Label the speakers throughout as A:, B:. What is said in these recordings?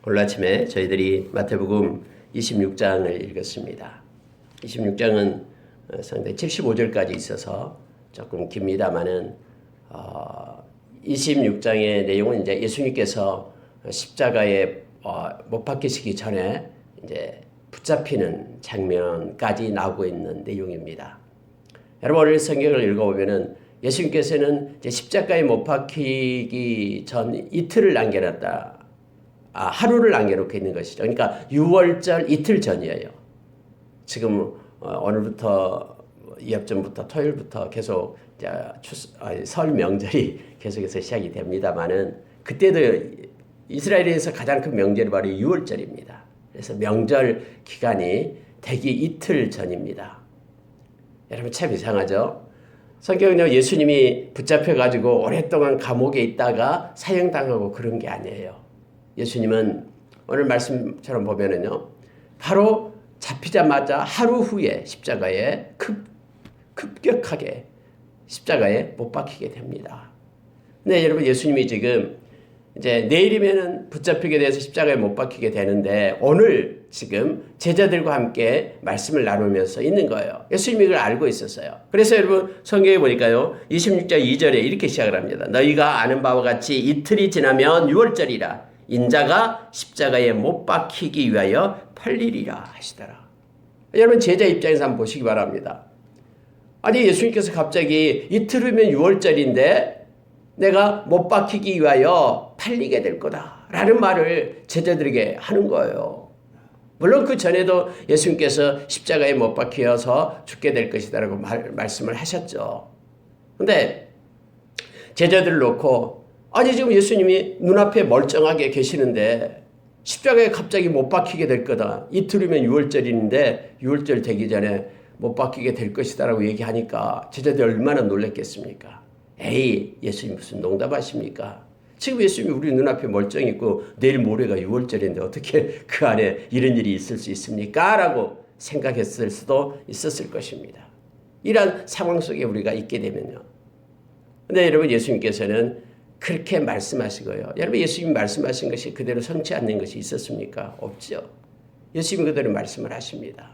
A: 오늘 아침에 저희들이 마태복음 26장을 읽었습니다. 26장은 상당히 75절까지 있어서 조금 깁니다만은 26장의 내용은 이제 예수님께서 십자가에 못 박히시기 전에 이제 붙잡히는 장면까지 나오고 있는 내용입니다. 여러분 오늘 성경을 읽어보면은 예수님께서는 이제 십자가에 못 박히기 전 이틀을 남겨놨다. 하루를 남겨놓고 있는 것이죠. 그러니까 6월절 이틀 전이에요. 지금 오늘부터 이합전부터 토요일부터 계속 설 명절이 계속해서 시작이 됩니다만은 그때도 이스라엘에서 가장 큰 명절이 바로 6월절입니다. 그래서 명절 기간이 되기 이틀 전입니다. 여러분 참 이상하죠? 성경은요 예수님이 붙잡혀가지고 오랫동안 감옥에 있다가 사형당하고 그런 게 아니에요. 예수님은 오늘 말씀처럼 보면은요 바로 잡히자마자 하루 후에 십자가에 급격하게 십자가에 못 박히게 됩니다. 근데 여러분 예수님이 지금 이제 내일이면은 붙잡히게 돼서 십자가에 못 박히게 되는데 오늘 지금 제자들과 함께 말씀을 나누면서 있는 거예요. 예수님이 이걸 알고 있었어요. 그래서 여러분 성경에 보니까요 26장 2절에 이렇게 시작을 합니다. 너희가 아는 바와 같이 이틀이 지나면 6월절이라 인자가 십자가에 못 박히기 위하여 팔리리라 하시더라. 여러분 제자 입장에서 한번 보시기 바랍니다. 아니 예수님께서 갑자기 이틀 후면 6월절인데 내가 못 박히기 위하여 팔리게 될 거다라는 말을 제자들에게 하는 거예요. 물론 그 전에도 예수님께서 십자가에 못 박혀서 죽게 될 것이다라고 말씀을 하셨죠. 그런데 제자들을 놓고 아니 지금 예수님이 눈앞에 멀쩡하게 계시는데 십자가에 갑자기 못 박히게 될 거다. 이틀이면 6월절인데 6월절 되기 전에 못 박히게 될 것이다라고 얘기하니까 제자들이 얼마나 놀랐겠습니까? 에이 예수님 무슨 농담하십니까? 지금 예수님이 우리 눈앞에 멀쩡히 있고 내일 모레가 6월절인데 어떻게 그 안에 이런 일이 있을 수 있습니까? 라고 생각했을 수도 있었을 것입니다. 이런 상황 속에 우리가 있게 되면요. 근데 여러분 예수님께서는 그렇게 말씀하시고요. 여러분 예수님이 말씀하신 것이 그대로 성취 않는 것이 있었습니까? 없죠. 예수님이 그대로 말씀을 하십니다.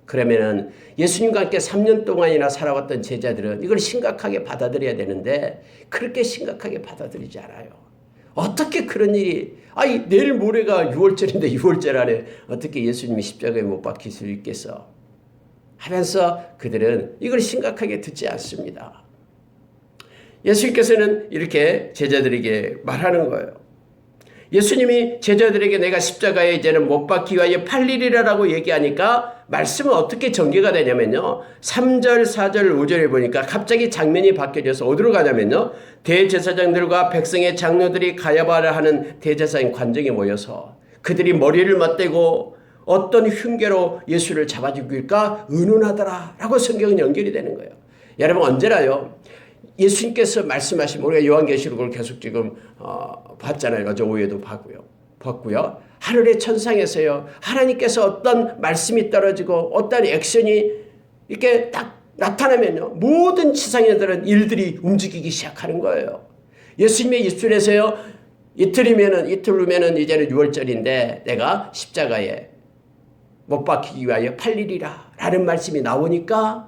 A: 그러면은 예수님과 함께 3년 동안이나 살아왔던 제자들은 이걸 심각하게 받아들여야 되는데 그렇게 심각하게 받아들이지 않아요. 어떻게 그런 일이 내일 모레가 6월절인데 6월절 안에 어떻게 예수님이 십자가에 못 박힐 수 있겠어 하면서 그들은 이걸 심각하게 듣지 않습니다. 예수님께서는 이렇게 제자들에게 말하는 거예요. 예수님이 제자들에게 내가 십자가에 이제는 못 박히기 위하여 팔리리라라고 얘기하니까 말씀은 어떻게 전개가 되냐면요. 3절, 4절, 5절에 보니까 갑자기 장면이 바뀌어져서 어디로 가냐면요. 대제사장들과 백성의 장로들이 가야바라 하는 대제사장 관정에 모여서 그들이 머리를 맞대고 어떤 흉계로 예수를 잡아 죽일까 의논하더라라고 성경은 연결이 되는 거예요. 여러분 언제나요. 예수님께서 말씀하신 우리가 요한계시록을 계속 지금 봤잖아요. 어제 오후에도 봤고요. 하늘의 천상에서요. 하나님께서 어떤 말씀이 떨어지고 어떤 액션이 이렇게 딱 나타나면요. 모든 지상에 들은 일들이 움직이기 시작하는 거예요. 예수님의 입술에서요. 이틀 후면은 이제는 6월절인데 내가 십자가에 못 박히기 위하여 팔리리라 라는 말씀이 나오니까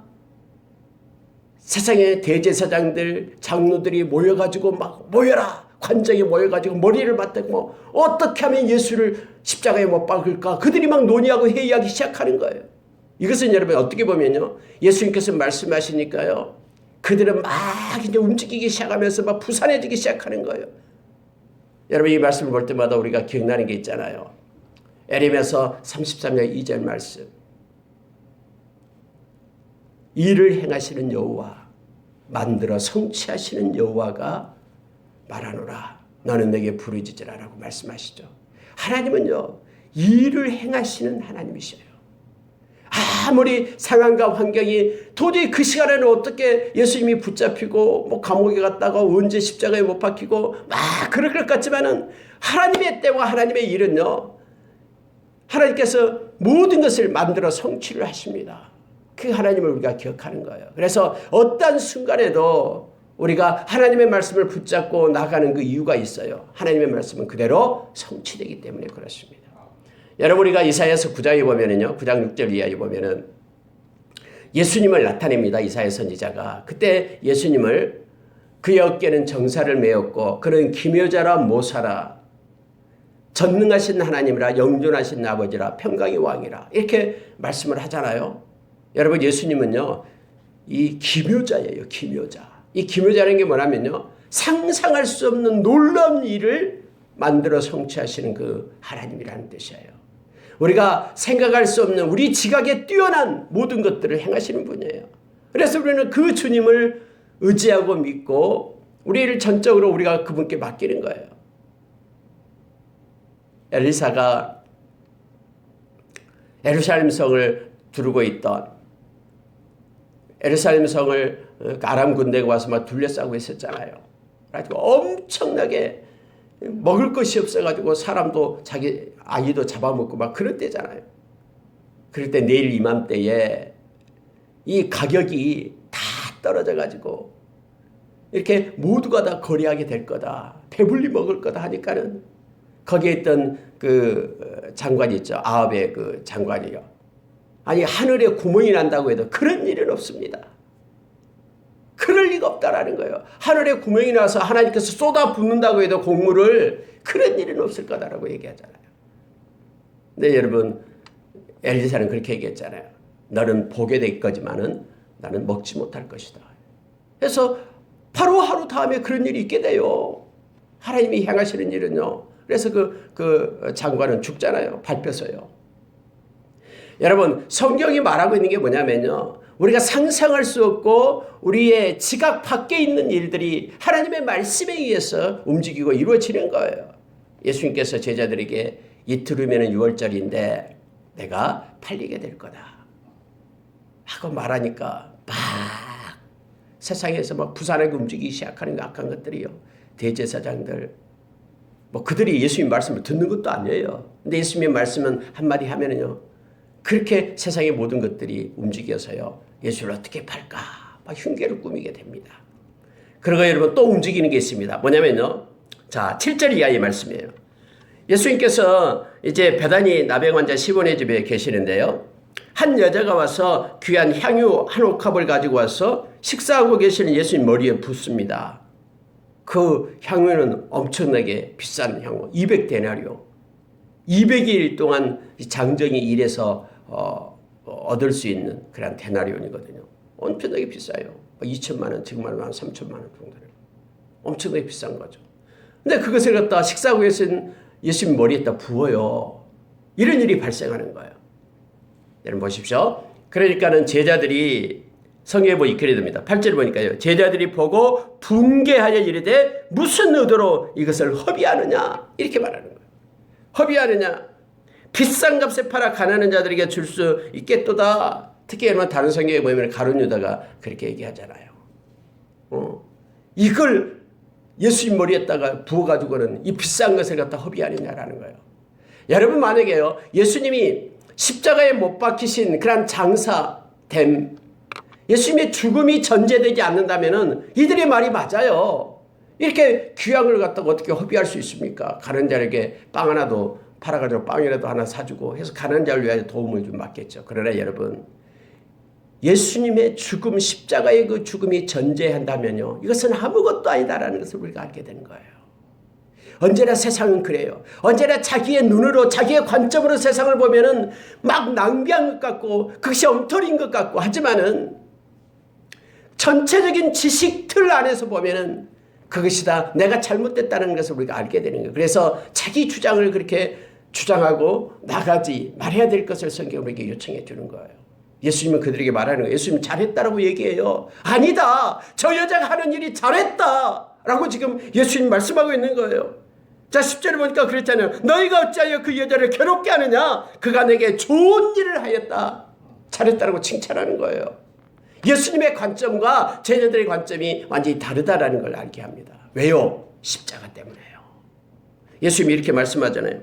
A: 세상의 대제사장들, 장로들이 모여가지고 막 모여라. 관정에 모여가지고 머리를 맞대고 어떻게 하면 예수를 십자가에 못 박을까. 그들이 막 논의하고 회의하기 시작하는 거예요. 이것은 여러분 어떻게 보면요. 예수님께서 말씀하시니까요. 그들은 막 이제 움직이기 시작하면서 막 부산해지기 시작하는 거예요. 여러분 이 말씀을 볼 때마다 우리가 기억나는 게 있잖아요. 에레미야서 33장 2절 말씀. 일을 행하시는 여호와 만들어 성취하시는 여호와가 말하노라 너는 내게 부르짖으라라고 말씀하시죠. 하나님은요 일을 행하시는 하나님이셔요. 아무리 상황과 환경이 도저히 그 시간에는 어떻게 예수님이 붙잡히고 감옥에 갔다가 언제 십자가에 못 박히고 막 그럴 것 같지만은 하나님의 때와 하나님의 일은요 하나님께서 모든 것을 만들어 성취를 하십니다. 그 하나님을 우리가 기억하는 거예요. 그래서 어떤 순간에도 우리가 하나님의 말씀을 붙잡고 나가는 그 이유가 있어요. 하나님의 말씀은 그대로 성취되기 때문에 그렇습니다. 여러분, 우리가 이사야서 9장에 보면은요, 9장 6절 이하에 보면은 예수님을 나타냅니다. 이사야 선지자가. 그때 예수님을 그의 어깨는 정사를 메었고 그는 기묘자라 모사라 전능하신 하나님이라 영존하신 아버지라 평강의 왕이라 이렇게 말씀을 하잖아요. 여러분, 예수님은요 이 기묘자예요. 기묘자. 이 기묘자라는 게 뭐냐면요, 상상할 수 없는 놀라운 일을 만들어 성취하시는 그 하나님이라는 뜻이에요. 우리가 생각할 수 없는 우리 지각에 뛰어난 모든 것들을 행하시는 분이에요. 그래서 우리는 그 주님을 의지하고 믿고 우리를 전적으로 우리가 그분께 맡기는 거예요. 엘리사가 예루살렘 성을 두르고 있던 예루살렘 성을 아람 군대가 와서 막 둘러싸고 있었잖아요. 그래가지고 엄청나게 먹을 것이 없어가지고 사람도 자기 아이도 잡아먹고 막 그럴 때잖아요. 그럴 때 내일 이맘때에 이 가격이 다 떨어져가지고 이렇게 모두가 다 거리하게 될 거다. 배불리 먹을 거다 하니까는 거기에 있던 그 장관이 있죠. 아합의 그 장관이요. 아니, 하늘에 구멍이 난다고 해도 그런 일은 없습니다. 그럴 리가 없다라는 거예요. 하늘에 구멍이 나서 하나님께서 쏟아붓는다고 해도 곡물을 그런 일은 없을 거다라고 얘기하잖아요. 근데 여러분, 엘리사는 그렇게 얘기했잖아요. 너는 보게 될 거지만은 나는 먹지 못할 것이다. 그래서 바로 하루 다음에 그런 일이 있게 돼요. 하나님이 행하시는 일은요. 그래서 그 장관은 죽잖아요. 밟혀서요. 여러분, 성경이 말하고 있는 게 뭐냐면요, 우리가 상상할 수 없고 우리의 지각 밖에 있는 일들이 하나님의 말씀에 의해서 움직이고 이루어지는 거예요. 예수님께서 제자들에게 이틀 후면은 6월절인데 내가 팔리게 될 거다 하고 말하니까 막 세상에서 막 부산하게 움직이기 시작하는 그 악한 것들이요. 대제사장들, 뭐 그들이 예수님 말씀을 듣는 것도 아니에요. 근데 예수님의 말씀은 한마디 하면은요, 그렇게 세상의 모든 것들이 움직여서요, 예수를 어떻게 팔까 막 흉계를 꾸미게 됩니다. 그리고 여러분, 또 움직이는 게 있습니다. 뭐냐면요, 자 7절 이하의 말씀이에요. 예수님께서 이제 베다니 나병 환자 시몬의 집에 계시는데요, 한 여자가 와서 귀한 향유 한 옥합을 가지고 와서 식사하고 계시는 예수님 머리에 붓습니다. 그 향유는 엄청나게 비싼 향유, 200데나리오. 200일 동안 장정이 일해서 얻을 수 있는 그런 데나리온이거든요. 엄청나게 비싸요. 2천만 원, 지금 말하면 한 3천만 원 정도를. 엄청나게 비싼 거죠. 근데 그것을 갖다 식사하고 계신 예수님 머리에다 부어요. 이런 일이 발생하는 거예요. 여러분 보십시오. 그러니까는 제자들이 성경에 보니 그래 됩니다. 8절 보니까요, 제자들이 보고 붕괴하여 이르되 무슨 의도로 이것을 허비하느냐 이렇게 말하는 거예요. 허비하느냐, 비싼 값에 팔아 가난한 자들에게 줄 수 있겠도다. 특히 여러분 다른 성경에 보면 가룟 유다가 그렇게 얘기하잖아요. 이걸 예수님 머리에다가 부어가지고는 이 비싼 것을 갖다 허비하느냐라는 거예요. 여러분, 만약에요, 예수님이 십자가에 못 박히신 그런 장사됨, 예수님의 죽음이 전제되지 않는다면은 이들의 말이 맞아요. 이렇게 귀한 걸 갖다가 어떻게 허비할 수 있습니까? 가난한 자에게 빵 하나도 팔아가지고 빵이라도 하나 사주고 해서 가난한 자를 위하여 도움을 좀 받겠죠. 그러나 여러분, 예수님의 죽음, 십자가의 그 죽음이 전제한다면요, 이것은 아무것도 아니다라는 것을 우리가 알게 되는 거예요. 언제나 세상은 그래요. 언제나 자기의 눈으로, 자기의 관점으로 세상을 보면은 막 낭비한 것 같고 그것이 엉터리인 것 같고 하지만은 전체적인 지식 틀 안에서 보면은 그것이 다 내가 잘못됐다는 것을 우리가 알게 되는 거예요. 그래서 자기 주장을 그렇게 주장하고 나가지 말해야 될 것을 성경은 우리에게 요청해 주는 거예요. 예수님은 그들에게 말하는 거예요. 예수님 잘했다라고 얘기해요. 아니다, 저 여자가 하는 일이 잘했다라고 지금 예수님 말씀하고 있는 거예요. 자 10절에 보니까 그랬잖아요. 너희가 어찌하여 그 여자를 괴롭게 하느냐, 그가 내게 좋은 일을 하였다. 잘했다라고 칭찬하는 거예요. 예수님의 관점과 제자들의 관점이 완전히 다르다라는 걸 알게 합니다. 왜요? 십자가 때문에요. 예수님이 이렇게 말씀하잖아요.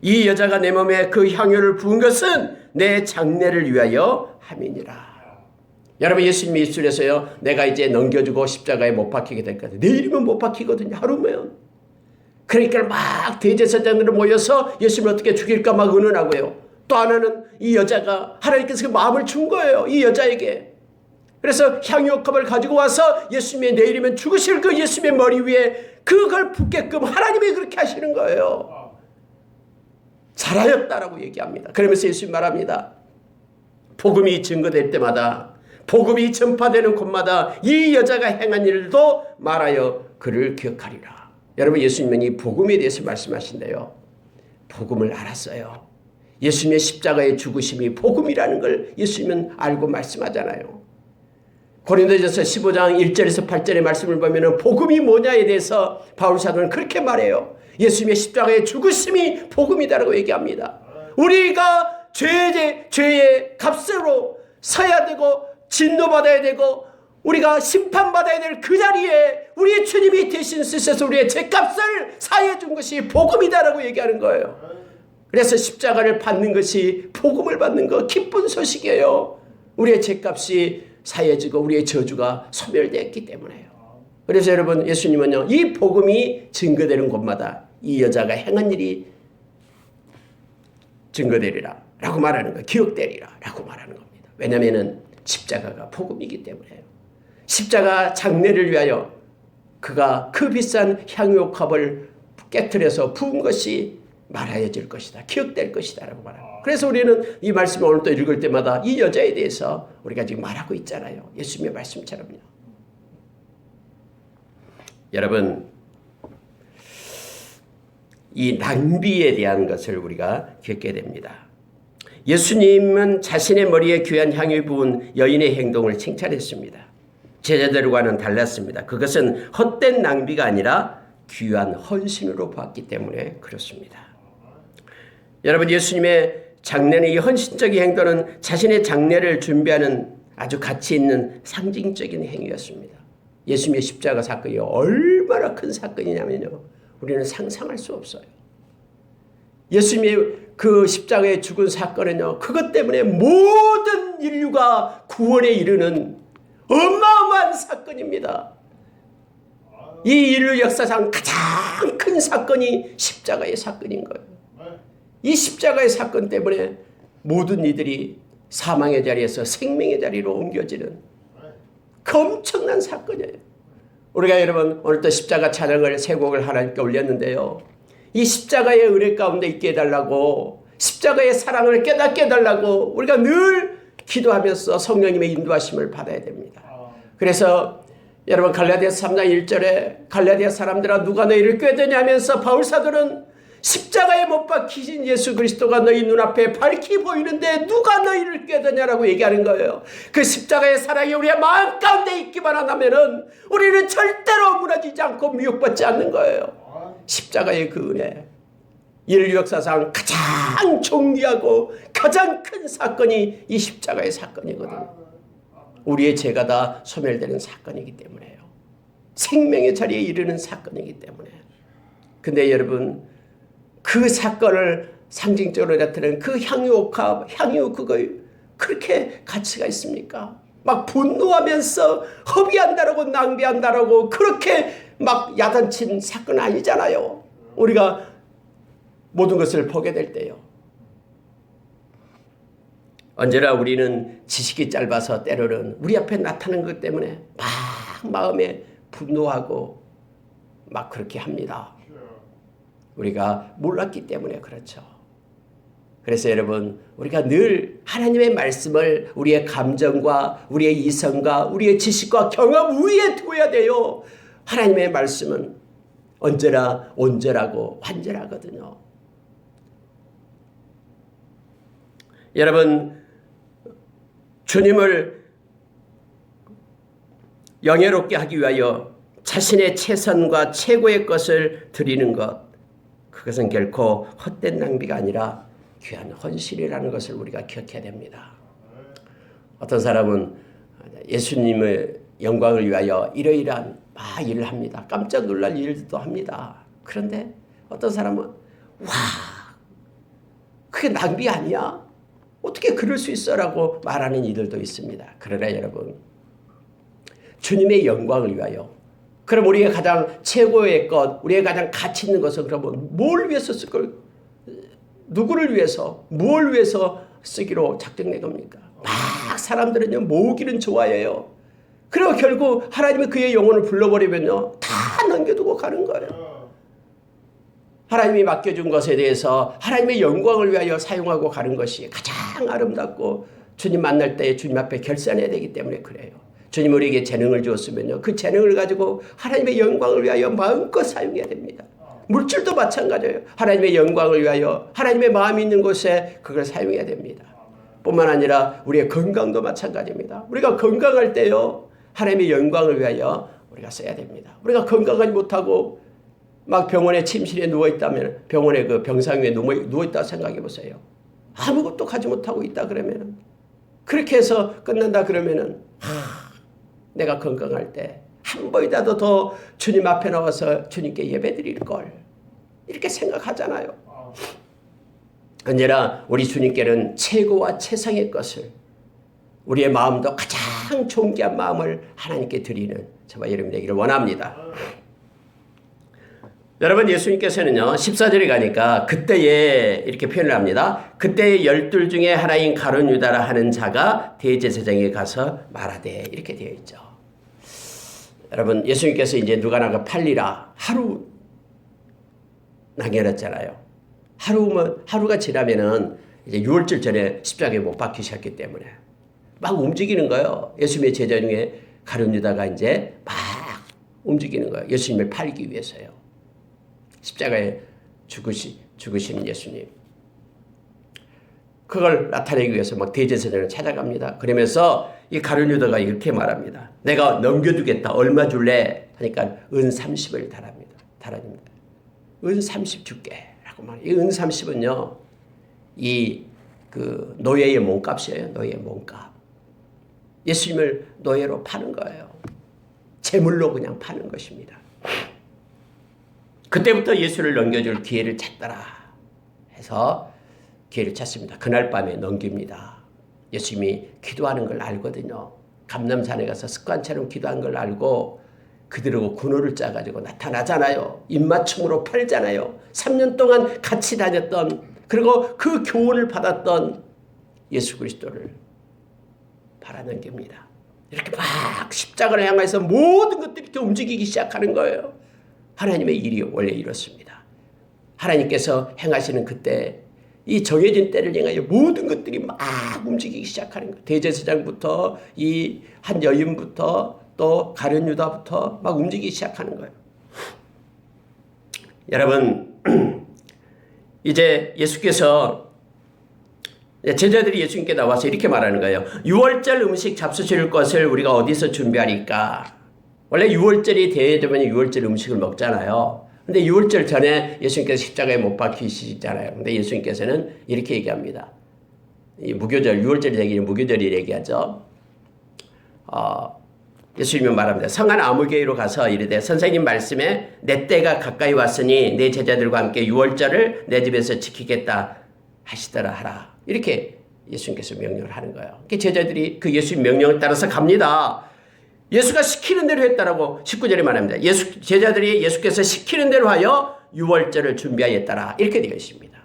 A: 이 여자가 내 몸에 그 향유를 부은 것은 내 장례를 위하여 함이니라. 여러분 예수님이 입술에서요 내가 이제 넘겨주고 십자가에 못 박히게 될 거다. 내일이면 못 박히거든요. 하루면. 그러니까 막 대제사장들이 모여서 예수님을 어떻게 죽일까 막 의논하고요. 또 하나는 이 여자가 하나님께서 그 마음을 준 거예요. 이 여자에게. 그래서 향유옥합을 가지고 와서 예수님의 내일이면 죽으실 그 예수님의 머리 위에 그걸 붓게끔 하나님이 그렇게 하시는 거예요. 잘하였다라고 얘기합니다. 그러면서 예수님 말합니다. 복음이 증거될 때마다 복음이 전파되는 곳마다 이 여자가 행한 일도 말하여 그를 기억하리라. 여러분 예수님은 이 복음에 대해서 말씀하신대요. 복음을 알았어요. 예수님의 십자가의 죽으심이 복음이라는 걸 예수님은 알고 말씀하잖아요. 고린도전서 15장 1절에서 8절의 말씀을 보면 복음이 뭐냐에 대해서 바울 사도는 그렇게 말해요. 예수님의 십자가의 죽으심이 복음이다라고 얘기합니다. 우리가 죄의 값으로 서야 되고 진노받아야 되고 우리가 심판받아야 될 그 자리에 우리의 주님이 대신 쓰셔서 우리의 죄값을 사해 준 것이 복음이다라고 얘기하는 거예요. 그래서 십자가를 받는 것이 복음을 받는 거 기쁜 소식이에요. 우리의 죄값이 사해지고 우리의 저주가 소멸되었기 때문에요. 그래서 여러분 예수님은요 이 복음이 증거되는 곳마다 이 여자가 행한 일이 증거되리라 라고 말하는 거예요. 기억되리라 라고 말하는 겁니다. 왜냐하면 십자가가 복음이기 때문에요. 십자가 장례를 위하여 그가 그 비싼 향유옥합을 깨트려서 부은 것이 말하여질 것이다. 기억될 것이다 라고 말합니다. 그래서 우리는 이 말씀을 오늘 또 읽을 때마다 이 여자에 대해서 우리가 지금 말하고 있잖아요. 예수님의 말씀처럼요. 여러분 이 낭비에 대한 것을 우리가 겪게 됩니다. 예수님은 자신의 머리에 귀한 향유 부은 여인의 행동을 칭찬했습니다. 제자들과는 달랐습니다. 그것은 헛된 낭비가 아니라 귀한 헌신으로 봤기 때문에 그렇습니다. 여러분 예수님의 장례는 이 헌신적인 행동은 자신의 장례를 준비하는 아주 가치 있는 상징적인 행위였습니다. 예수님의 십자가 사건이 얼마나 큰 사건이냐면요. 우리는 상상할 수 없어요. 예수님의 그 십자가에 죽은 사건은요. 그것 때문에 모든 인류가 구원에 이르는 어마어마한 사건입니다. 이 인류 역사상 가장 큰 사건이 십자가의 사건인 거예요. 이 십자가의 사건 때문에 모든 이들이 사망의 자리에서 생명의 자리로 옮겨지는 그 엄청난 사건이에요. 우리가 여러분 오늘 또 십자가 찬양을 세 곡을 하나님께 올렸는데요. 이 십자가의 은혜 가운데 있게 해달라고 십자가의 사랑을 깨닫게 해달라고 우리가 늘 기도하면서 성령님의 인도하심을 받아야 됩니다. 그래서 여러분 갈라디아서 3장 1절에 갈라디아 사람들아 누가 너희를 꾀드냐 하면서 바울 사도는 십자가에 못 박히신 예수 그리스도가 너희 눈앞에 밝히 보이는데 누가 너희를 꾀드냐라고 얘기하는 거예요. 그 십자가의 사랑이 우리의 마음 가운데 있기만 한다면은 우리는 절대로 무너지지 않고 미혹받지 않는 거예요. 십자가의 그 은혜. 인류 역사상 가장 존귀하고 가장 큰 사건이 이 십자가의 사건이거든요. 우리의 죄가 다 소멸되는 사건이기 때문에요. 생명의 자리에 이르는 사건이기 때문에. 근데 여러분 그 사건을 상징적으로 나타내는 그 향유옥합, 향유 그거 그렇게 가치가 있습니까? 막 분노하면서 허비한다라고 낭비한다라고 그렇게 막 야단친 사건 아니잖아요. 우리가 모든 것을 보게 될 때요. 언제나 우리는 지식이 짧아서 때로는 우리 앞에 나타나는 것 때문에 막 마음에 분노하고 막 그렇게 합니다. 우리가 몰랐기 때문에 그렇죠. 그래서 여러분 우리가 늘 하나님의 말씀을 우리의 감정과 우리의 이성과 우리의 지식과 경험 위에 두어야 돼요. 하나님의 말씀은 언제나 온전하고 완전하거든요. 여러분 주님을 영예롭게 하기 위하여 자신의 최선과 최고의 것을 드리는 것, 그것은 결코 헛된 낭비가 아니라 귀한 헌신이라는 것을 우리가 기억해야 됩니다. 어떤 사람은 예수님의 영광을 위하여 이러이러한 일을 합니다. 깜짝 놀랄 일도 합니다. 그런데 어떤 사람은 그게 낭비 아니야? 어떻게 그럴 수 있어라고 말하는 이들도 있습니다. 그러나 여러분, 주님의 영광을 위하여, 그럼 우리의 가장 최고의 것, 우리의 가장 가치 있는 것은 그러면 뭘 위해서 쓸 걸, 누구를 위해서, 뭘 위해서 쓰기로 작정된 겁니까? 막 사람들은요, 모으기는 좋아해요. 그리고 결국 하나님이 그의 영혼을 불러버리면요, 다 넘겨두고 가는 거예요. 하나님이 맡겨준 것에 대해서 하나님의 영광을 위하여 사용하고 가는 것이 가장 아름답고, 주님 만날 때 주님 앞에 결산해야 되기 때문에 그래요. 주님 우리에게 재능을 주었으면요, 그 재능을 가지고 하나님의 영광을 위하여 마음껏 사용해야 됩니다. 물질도 마찬가지예요. 하나님의 영광을 위하여 하나님의 마음이 있는 곳에 그걸 사용해야 됩니다. 뿐만 아니라 우리의 건강도 마찬가지입니다. 우리가 건강할 때요, 하나님의 영광을 위하여 우리가 써야 됩니다. 우리가 건강하지 못하고 막 병원에 침실에 누워있다면, 병원에 그 병상 위에 누워있다 생각해 보세요. 아무것도 하지 못하고 있다 그러면은, 그렇게 해서 끝난다 그러면은, 내가 건강할 때 한 번이라도 더 주님 앞에 나와서 주님께 예배드릴 걸, 이렇게 생각하잖아요. 언제나 우리 주님께는 최고와 최상의 것을, 우리의 마음도 가장 존귀한 마음을 하나님께 드리는 저와 여러분 되기를 원합니다. 여러분, 예수님께서는요, 14절에 가니까 그때에 이렇게 표현을 합니다. 그때의 12 중에 하나인 가룟 유다라 하는 자가 대제사장에 가서 말하되, 이렇게 되어 있죠. 여러분, 예수님께서 이제 누가 나가 팔리라 하루 남겨놨잖아요. 하루가 지나면은 이제 6월절 전에 십자가에 못 박히셨기 때문에 막 움직이는 거예요. 예수님의 제자 중에 가룟 유다가 이제 막 움직이는 거예요. 예수님을 팔기 위해서요. 십자가에 죽으시는 예수님. 그걸 나타내기 위해서 막 대제사장을 찾아갑니다. 그러면서 이 가룟 유다가 이렇게 말합니다. 내가 넘겨두겠다. 얼마 줄래? 하니까 은 30을 달아줍니다. 은 30 줄게. 라고 말해요. 이 은 30은요, 그 노예의 몸값이에요. 노예의 몸값. 예수님을 노예로 파는 거예요. 제물로 그냥 파는 것입니다. 그때부터 예수를 넘겨줄 기회를 찾더라 해서 기회를 찾습니다. 그날 밤에 넘깁니다. 예수님이 기도하는 걸 알거든요. 감람산에 가서 습관처럼 기도한 걸 알고 그들하고 군호를 짜가지고 나타나잖아요. 입맞춤으로 팔잖아요. 3년 동안 같이 다녔던, 그리고 그 교훈을 받았던 예수 그리스도를 팔아넘깁니다. 이렇게 막 십자가를 향해서 모든 것들이 이렇게 움직이기 시작하는 거예요. 하나님의 일이 원래 이렇습니다. 하나님께서 행하시는 그때, 이 정해진 때를 향하여 모든 것들이 막 움직이기 시작하는 거예요. 대제사장부터 이 한 여인부터 또 가룟 유다부터 막 움직이기 시작하는 거예요. 여러분, 이제 예수께서, 제자들이 예수님께 나와서 이렇게 말하는 거예요. 6월절 음식 잡수실 것을 우리가 어디서 준비하리까? 원래 6월절이 되면 6월절 음식을 먹잖아요. 근데 6월절 전에 예수님께서 십자가에 못 박히시잖아요. 근데 예수님께서는 이렇게 얘기합니다. 이 무교절, 6월절이 되기는 무교절이 얘기하죠. 예수님은 말합니다. 성한 아무개로 가서 이르되, 선생님 말씀에 내 때가 가까이 왔으니 내 제자들과 함께 6월절을 내 집에서 지키겠다 하시더라 하라. 이렇게 예수님께서 명령을 하는 거예요. 제자들이 그 예수님 명령을 따라서 갑니다. 예수가 시키는 대로 했다라고 19절에 말합니다. 제자들이 예수께서 시키는 대로 하여 6월절을 준비하였더라. 이렇게 되어 있습니다.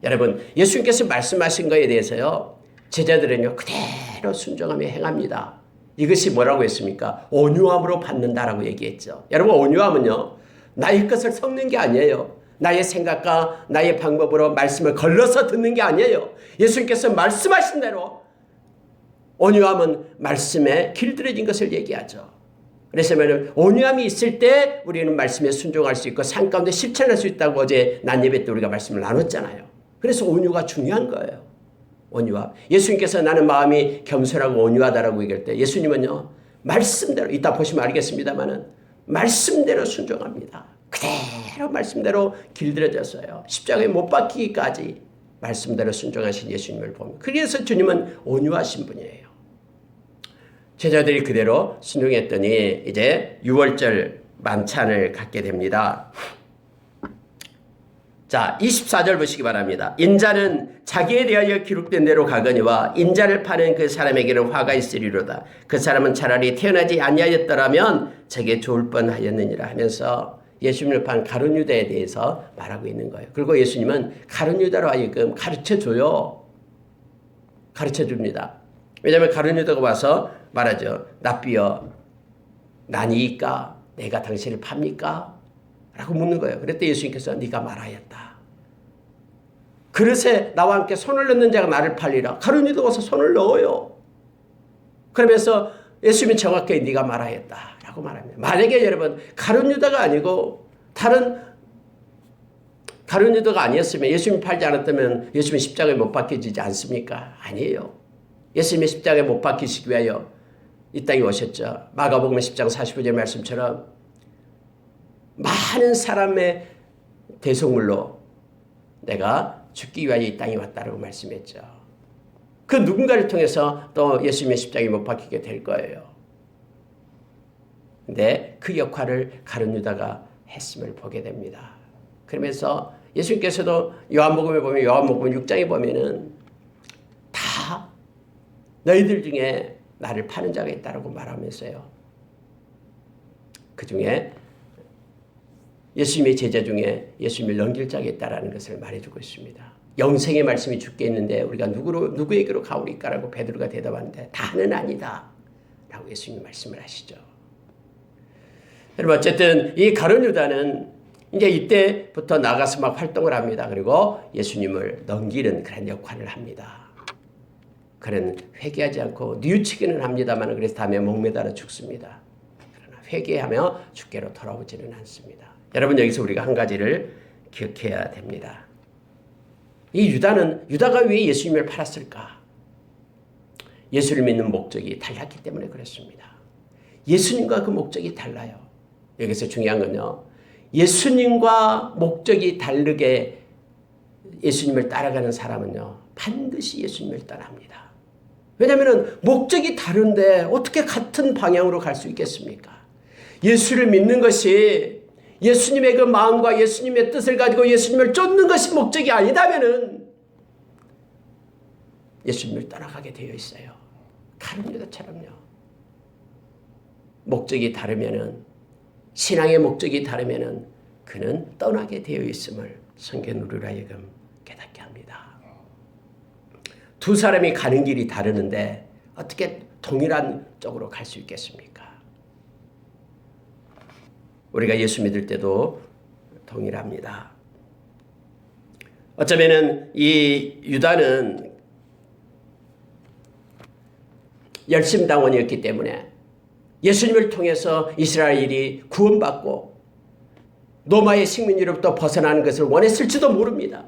A: 여러분, 예수님께서 말씀하신 것에 대해서요, 제자들은요, 그대로 순종하며 행합니다. 이것이 뭐라고 했습니까? 온유함으로 받는다라고 얘기했죠. 여러분, 온유함은요, 나의 것을 섞는 게 아니에요. 나의 생각과 나의 방법으로 말씀을 걸러서 듣는 게 아니에요. 예수님께서 말씀하신 대로, 온유함은 말씀에 길들여진 것을 얘기하죠. 그래서 온유함이 있을 때 우리는 말씀에 순종할 수 있고 삶 가운데 실천할 수 있다고 어제 낮 예배 때 우리가 말씀을 나눴잖아요. 그래서 온유가 중요한 거예요. 온유함. 예수님께서 나는 마음이 겸손하고 온유하다라고 얘기할 때 예수님은요, 말씀대로, 이따 보시면 알겠습니다만은 말씀대로 순종합니다. 그대로 말씀대로 길들여졌어요. 십자가에 못 박히기까지 말씀대로 순종하신 예수님을 보면, 그래서 주님은 온유하신 분이에요. 제자들이 그대로 순종했더니 이제 6월절 만찬을 갖게 됩니다. 자, 24절 보시기 바랍니다. 인자는 자기에 대하여 기록된 대로 가거니와 인자를 파는 그 사람에게는 화가 있으리로다. 그 사람은 차라리 태어나지 아니하였더라면 저게 좋을 뻔하였느니라 하면서 예수님을 판 가룟 유다에 대해서 말하고 있는 거예요. 그리고 예수님은 가룟 유다로 하여금 가르쳐줘요. 가르쳐줍니다. 왜냐하면 가룟 유다가 와서 말하죠. 납비여 나니까 내가 당신을 팝니까? 라고 묻는 거예요. 그랬더니 예수님께서 네가 말하였다. 그릇에 나와 함께 손을 넣는 자가 나를 팔리라. 가룟 유다가 와서 손을 넣어요. 그러면서 예수님이 정확하게 네가 말하였다 라고 말합니다. 만약에 여러분 가룟 유다가 아니고 다른 가룟 유다가 아니었으면 예수님이 팔지 않았다면 예수님이 십자가에 못 박혀지지 않습니까? 아니에요. 예수님이 십자가에 못 박히시기 위하여 이 땅에 오셨죠. 마가복음 10장 45절 말씀처럼 많은 사람의 대속물로 내가 죽기 위하여 이 땅에 왔다라고 말씀했죠. 그 누군가를 통해서 또 예수님의 십자가에 못 박히게 될 거예요. 근데 그 역할을 가룟 유다가 했음을 보게 됩니다. 그러면서 예수님께서도 요한복음에 보면 요한복음 6장에 보면은 다 너희들 중에 나를 파는 자가 있다라고 말하면서요. 그 중에 예수님의 제자 중에 예수님을 넘길 자가 있다라는 것을 말해주고 있습니다. 영생의 말씀이 주께 있는데 우리가 누구에게로 가오리까라고 베드로가 대답하는데 다는 아니다 라고 예수님이 말씀을 하시죠. 여러분 어쨌든 이 가룟 유다는 이제 이때부터 나가서 막 활동을 합니다. 그리고 예수님을 넘기는 그런 역할을 합니다. 그는 회개하지 않고 뉘우치기는 합니다만 그래서 다음에 목매달아 죽습니다. 그러나 회개하며 주께로 돌아오지는 않습니다. 여러분 여기서 우리가 한 가지를 기억해야 됩니다. 이 유다가 왜 예수님을 팔았을까? 예수를 믿는 목적이 달랐기 때문에 그렇습니다. 예수님과 그 목적이 달라요. 여기서 중요한 건요. 예수님과 목적이 다르게 예수님을 따라가는 사람은요. 반드시 예수님을 따라합니다. 왜냐하면 목적이 다른데 어떻게 같은 방향으로 갈 수 있겠습니까? 예수를 믿는 것이 예수님의 그 마음과 예수님의 뜻을 가지고 예수님을 쫓는 것이 목적이 아니다면은 예수님을 떠나가게 되어 있어요. 가룟 유다처럼요. 목적이 다르면은 신앙의 목적이 다르면은 그는 떠나게 되어 있음을 성경 우리로 하여금 깨닫게 합니다. 두 사람이 가는 길이 다르는데 어떻게 동일한 쪽으로 갈 수 있겠습니까? 우리가 예수 믿을 때도 동일합니다. 어쩌면은 이 유다는 열심당원이었기 때문에 예수님을 통해서 이스라엘이 구원받고 로마의 식민지로부터 벗어나는 것을 원했을지도 모릅니다.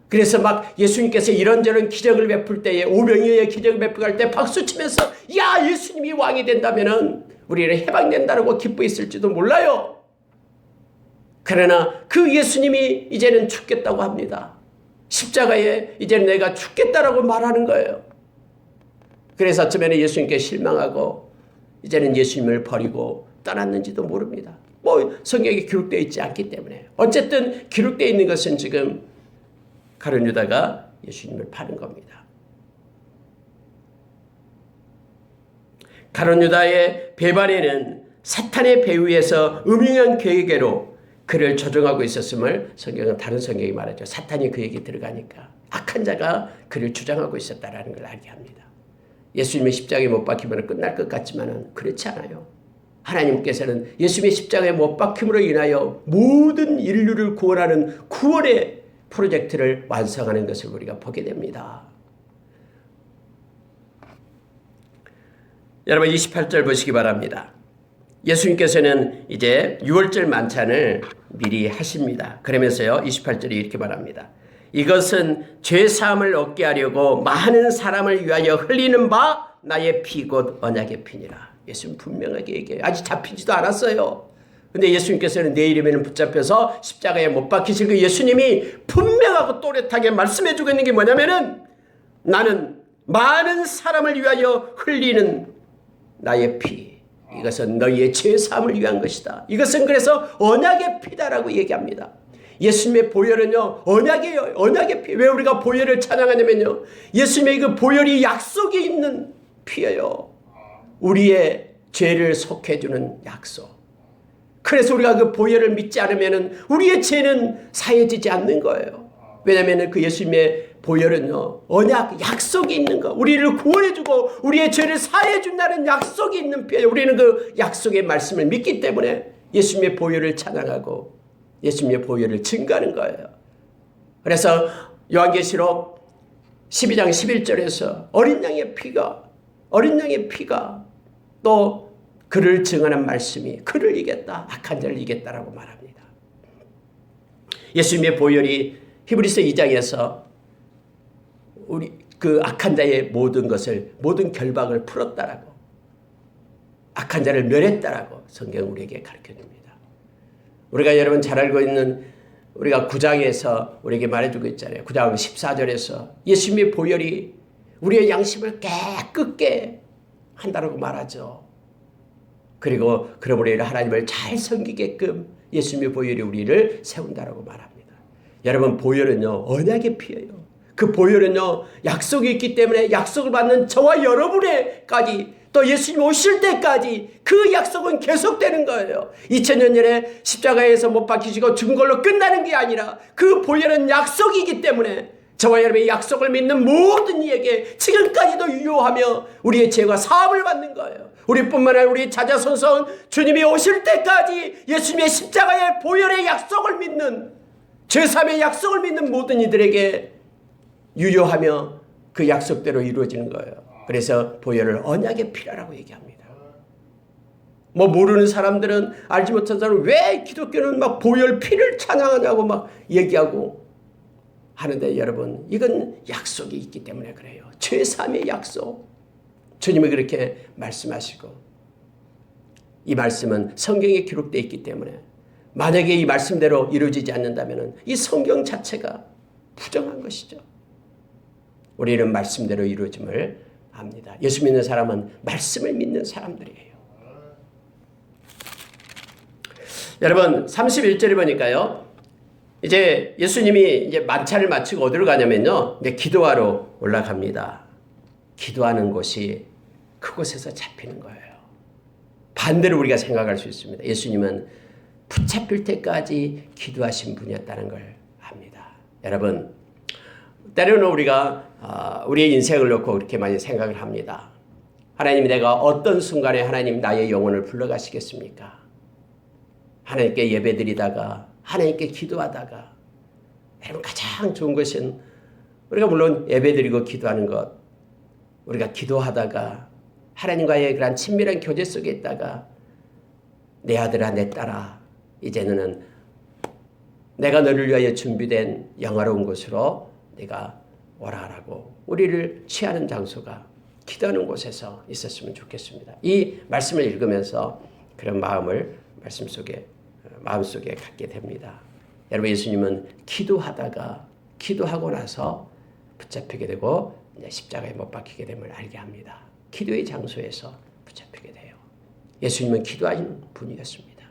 A: 그래서 막 예수님께서 이런저런 기적을 베풀 때에 오병이어의 기적을 베풀 때 박수치면서 야 예수님이 왕이 된다면은 우리는 해방된다고 기뻐했을지도 몰라요. 그러나 그 예수님이 이제는 죽겠다고 합니다. 십자가에 이제는 내가 죽겠다라고 말하는 거예요. 그래서 어쩌면 예수님께 실망하고 이제는 예수님을 버리고 떠났는지도 모릅니다. 뭐 성경에 기록되어 있지 않기 때문에 어쨌든 기록되어 있는 것은 지금 가룟 유다가 예수님을 파는 겁니다. 가룟 유다의 배반에는 사탄의 배후에서 음흉한 계획으로 그를 조종하고 있었음을 성경은 다른 성경이 말하죠. 사탄이 그에게 들어가니까 악한 자가 그를 주장하고 있었다라는 걸 알게 합니다. 예수님의 십자가에 못 박히면 끝날 것 같지만 그렇지 않아요. 하나님께서는 예수님의 십자가에 못 박힘으로 인하여 모든 인류를 구원하는 구원의 프로젝트를 완성하는 것을 우리가 보게 됩니다. 여러분 28절 보시기 바랍니다. 예수님께서는 이제 6월절 만찬을 미리 하십니다. 그러면서요 28절에 이렇게 말합니다. 이것은 죄사함을 얻게 하려고 많은 사람을 위하여 흘리는 바 나의 피 곧 언약의 피니라. 예수님 분명하게 얘기해요. 아직 잡히지도 않았어요. 근데 예수님께서는 내일이면 붙잡혀서 십자가에 못 박히실 그 예수님이 분명하고 또렷하게 말씀해 주고 있는 게 뭐냐면은 나는 많은 사람을 위하여 흘리는 나의 피, 이것은 너희의 죄사함을 위한 것이다. 이것은 그래서 언약의 피다라고 얘기합니다. 예수님의 보혈은요, 언약이에요. 언약의 피. 왜 우리가 보혈을 찬양하냐면요, 예수님의 그 보혈이 약속이 있는 피예요. 우리의 죄를 속해주는 약속. 그래서 우리가 그 보혈을 믿지 않으면 우리의 죄는 사해지지 않는 거예요. 왜냐하면 그 예수님의 보혈은요, 언약, 약속이 있는 거. 우리를 구원해주고 우리의 죄를 사해준다는 약속이 있는 피예요. 우리는 그 약속의 말씀을 믿기 때문에 예수님의 보혈을 찬양하고 예수님의 보혈을 증거하는 거예요. 그래서 요한계시록 12장 11절에서 어린 양의 피가 또 그를 증언한 말씀이 그를 이겼다, 악한 자를 이겼다라고 말합니다. 예수님의 보혈이 히브리서 2장에서 우리 그 악한 자의 모든 결박을 풀었다라고, 악한 자를 멸했다라고 성경은 우리에게 가르쳐줍니다. 우리가 여러분 잘 알고 있는 우리가 9장에서 우리에게 말해주고 있잖아요. 9장 14절에서 예수님의 보혈이 우리의 양심을 깨끗게 한다라고 말하죠. 그리고 그럼 우리를 하나님을 잘 섬기게끔 예수님의 보혈이 우리를 세운다라고 말합니다. 여러분, 보혈은요, 언약의 피예요. 그 보혈은요, 약속이 있기 때문에 약속을 받는 저와 여러분에까지, 또 예수님 오실 때까지 그 약속은 계속되는 거예요. 2000년 전에 십자가에서 못 박히시고 죽은 걸로 끝나는 게 아니라 그 보혈은 약속이기 때문에 저와 여러분의 약속을 믿는 모든 이에게 지금까지도 유효하며 우리의 죄가 사함을 받는 거예요. 우리뿐만 아니라 우리 자자손손 주님이 오실 때까지 예수님의 십자가의 보혈의 약속을 믿는, 죄사함의 약속을 믿는 모든 이들에게 유효하며 그 약속대로 이루어지는 거예요. 그래서 보혈을 언약의 피라라고 얘기합니다. 뭐 모르는 사람들은, 알지 못한 사람은 왜 기독교는 막 보혈 피를 찬양하냐고 막 얘기하고 하는데, 여러분, 이건 약속이 있기 때문에 그래요. 죄사함의 약속. 주님이 그렇게 말씀하시고, 이 말씀은 성경에 기록되어 있기 때문에 만약에 이 말씀대로 이루어지지 않는다면 이 성경 자체가 부정한 것이죠. 우리는 말씀대로 이루어짐을 압니다. 예수 믿는 사람은 말씀을 믿는 사람들이에요. 여러분, 31절에 보니까요, 이제 예수님이 이제 만찬을 마치고 어디로 가냐면요, 이제 기도하러 올라갑니다. 기도하는 곳이 그곳에서 잡히는 거예요. 반대로 우리가 생각할 수 있습니다. 예수님은 붙잡힐 때까지 기도하신 분이었다는 걸 압니다. 여러분, 때로는 우리가 우리의 인생을 놓고 그렇게 많이 생각을 합니다. 하나님, 내가 어떤 순간에 하나님 나의 영혼을 불러가시겠습니까? 하나님께 예배드리다가, 하나님께 기도하다가, 여러분, 가장 좋은 것은 우리가 물론 예배드리고 기도하는 것, 우리가 기도하다가 하나님과의 그런 친밀한 교제 속에 있다가, 내 아들아, 내 딸아, 이제는 내가 너를 위하여 준비된 영화로운 곳으로 네가 오라라고 우리를 취하는 장소가 기도하는 곳에서 있었으면 좋겠습니다. 이 말씀을 읽으면서 그런 마음을 마음속에 갖게 됩니다. 여러분, 예수님은 기도하고 나서 붙잡히게 되고 이제 십자가에 못 박히게 됨을 알게 합니다. 기도의 장소에서 붙잡히게 돼요. 예수님은 기도하는 분이었습니다.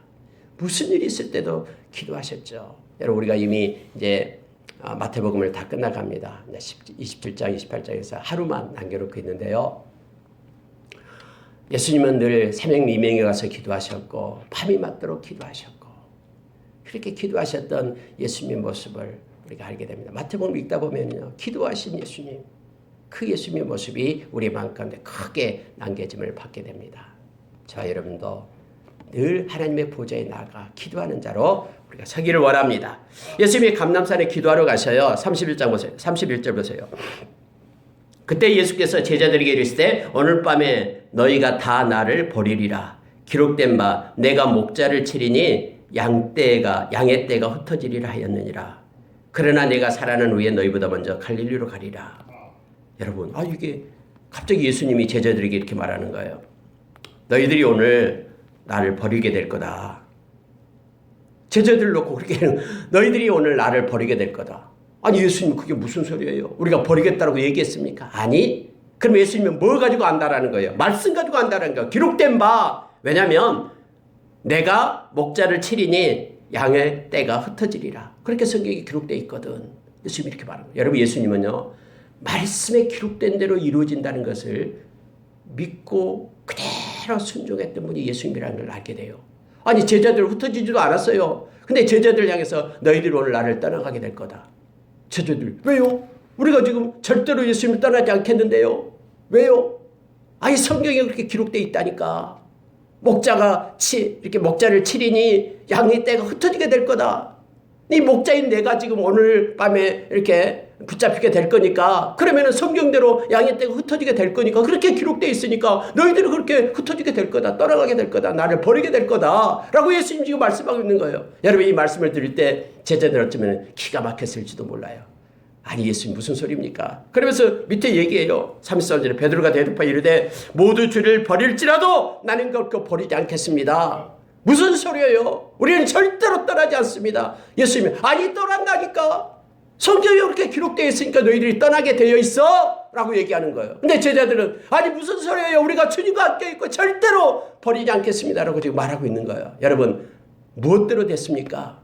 A: 무슨 일이 있을 때도 기도하셨죠. 여러분, 우리가 이미 이제 마태복음을 다 끝나갑니다. 27장, 28장에서 하루만 남겨놓고 있는데요. 예수님은 늘 새명리명에 가서 기도하셨고, 밤이 맞도록 기도하셨고, 그렇게 기도하셨던 예수님의 모습을 우리가 알게 됩니다. 마태복음 읽다 보면요, 기도하신 예수님, 그 예수님의 모습이 우리 마음 가운데 크게 남겨짐을 받게 됩니다. 저와 여러분도 늘 하나님의 보좌에 나아가 기도하는 자로 우리가 서기를 원합니다. 예수님이 감람산에 기도하러 가셔요. 31장 보세요. 31절 보세요. 그때 예수께서 제자들에게 이르시되 오늘 밤에 너희가 다 나를 버리리라. 기록된 바 내가 목자를 치리니 양의 떼가 흩어지리라 하였느니라. 그러나 내가 살아난 후에 너희보다 먼저 갈릴리로 가리라. 여러분, 이게 갑자기 예수님이 제자들에게 이렇게 말하는 거예요. 너희들이 오늘 나를 버리게 될 거다. 제자들 놓고 그렇게 너희들이 오늘 나를 버리게 될 거다. 아니, 예수님, 그게 무슨 소리예요? 우리가 버리겠다고 얘기했습니까? 아니, 그럼 예수님은 뭘 가지고 안다라는 거예요? 말씀 가지고 안다라는 거예요. 기록된 바. 왜냐하면 내가 목자를 치리니 양의 떼가 흩어지리라. 그렇게 성경에 기록되어 있거든. 예수님이 이렇게 말합니다. 여러분, 예수님은요, 말씀에 기록된 대로 이루어진다는 것을 믿고 그대로 순종했던 분이 예수님이라는 걸 알게 돼요. 아니, 제자들 흩어지지도 않았어요. 근데 제자들 향해서 너희들이 오늘 나를 떠나가게 될 거다. 제자들, 왜요? 우리가 지금 절대로 예수님을 떠나지 않겠는데요. 왜요? 아니, 성경에 그렇게 기록되어 있다니까. 목자가 이렇게 목자를 치리니 양의 떼가 흩어지게 될 거다. 이 목자인 내가 지금 오늘 밤에 이렇게 붙잡히게 될 거니까, 그러면은 성경대로 양의 떼가 흩어지게 될 거니까, 그렇게 기록되어 있으니까 너희들은 그렇게 흩어지게 될 거다. 떠나가게 될 거다. 나를 버리게 될 거다. 라고 예수님 지금 말씀하고 있는 거예요. 여러분, 이 말씀을 들을 때 제자들 어쩌면 기가 막혔을지도 몰라요. 아니, 예수님 무슨 소리입니까? 그러면서 밑에 얘기해요. 33절에 베드로가 대답하여 이르되 모두 주를 버릴지라도 나는 결코 버리지 않겠습니다. 무슨 소리예요? 우리는 절대로 떠나지 않습니다. 예수님이 아니, 떠난다니까. 성경에 그렇게 기록되어 있으니까 너희들이 떠나게 되어 있어 라고 얘기하는 거예요. 근데 제자들은 아니, 무슨 소리예요? 우리가 주님과 함께 있고 절대로 버리지 않겠습니다 라고 지금 말하고 있는 거예요. 여러분, 무엇대로 됐습니까?